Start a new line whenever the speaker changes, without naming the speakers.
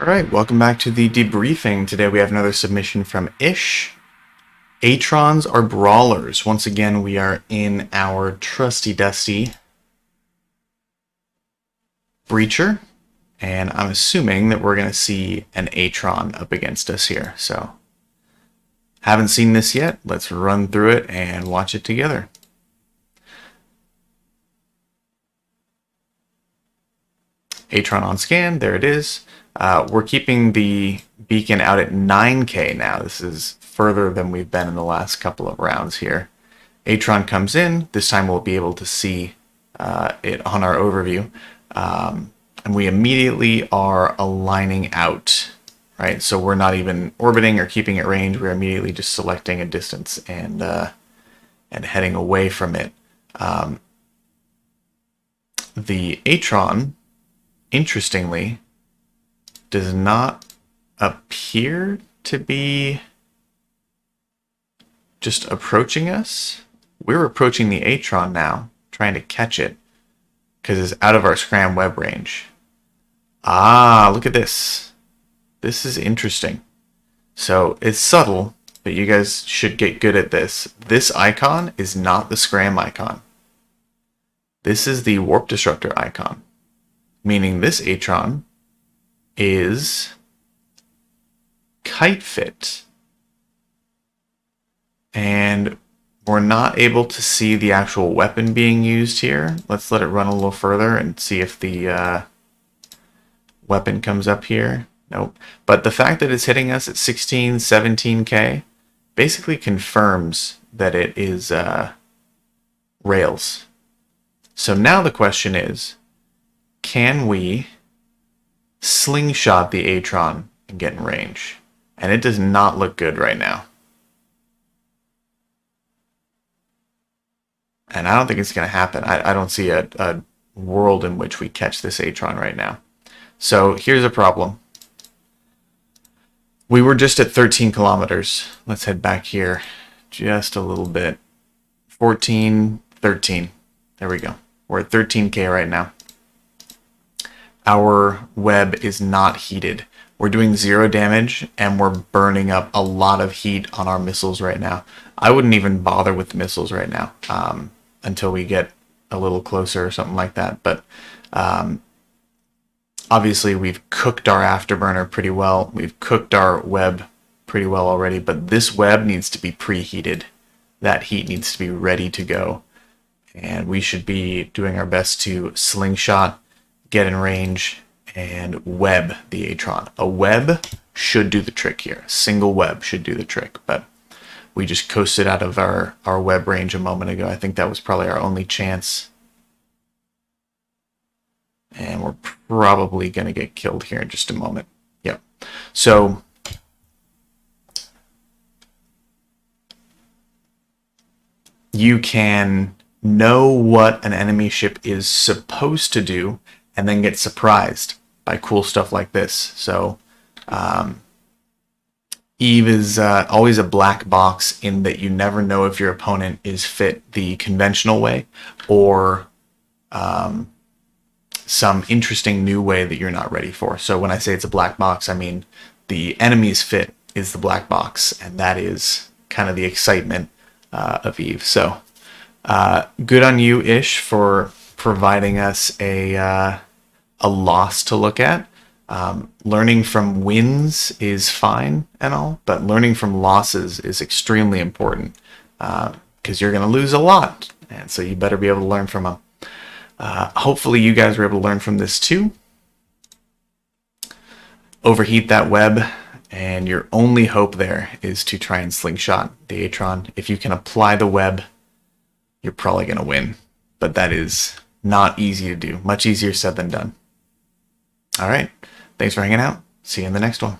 Alright, welcome back to the debriefing. Today we have another submission from Ish. Artons are brawlers. Once again, we are in our trusty dusty Breacher, and I'm assuming that we're going to see an Atron up against us here. So, haven't seen this yet. Let's run through it and watch it together. Atron on scan, there it is. We're keeping the beacon out at 9K now. This is further than we've been in the last couple of rounds here. Atron comes in. This time we'll be able to see it on our overview. And we immediately are aligning out, right? So we're not even orbiting or keeping it range. We're immediately just selecting a distance and heading away from it. The Atron, interestingly, does not appear to be just approaching us. We're approaching the Atron now, trying to catch it, because it's out of our Scram web range. Ah, look at this. This is interesting. So it's subtle, but you guys should get good at this. This icon is not the Scram icon. This is the Warp Disruptor icon, meaning this Atron is kite fit, and we're not able to see the actual weapon being used here. Let's let it run a little further and see if the weapon comes up here. Nope. But the fact that it's hitting us at 16, 17K basically confirms that it is rails. So now the question is, can we slingshot the Atron and get in range? And it does not look good right now. And I don't think it's going to happen. I don't see a world in which we catch this Atron right now. So here's a problem. We were just at 13 kilometers. Let's head back here just a little bit. 14, 13. There we go. We're at 13K right now. Our web is not heated. We're doing 0 damage, and we're burning up a lot of heat on our missiles right now. I wouldn't even bother with the missiles right now until we get a little closer or something like that. But obviously, we've cooked our Afterburner pretty well. We've cooked our web pretty well already, but this web needs to be preheated. That heat needs to be ready to go. And we should be doing our best to slingshot, get in range, and web the Atron. A web should do the trick here. A single web should do the trick, but we just coasted out of our web range a moment ago. I think that was probably our only chance. And we're probably going to get killed here in just a moment. Yep. So you can know what an enemy ship is supposed to do and then get surprised by cool stuff like this. So Eve is always a black box in that you never know if your opponent is fit the conventional way or some interesting new way that you're not ready for. So when I say it's a black box, I mean the enemy's fit is the black box, and that is kind of the excitement of Eve. So good on you, Ish, for providing us a loss to look at. Learning from wins is fine and all, but learning from losses is extremely important because you're going to lose a lot, and so you better be able to learn from them. Hopefully you guys were able to learn from this too. Overheat that web, and your only hope there is to try and slingshot the Atron. If you can apply the web, you're probably going to win, but that is not easy to do. Much easier said than done. All right. Thanks for hanging out. See you in the next one.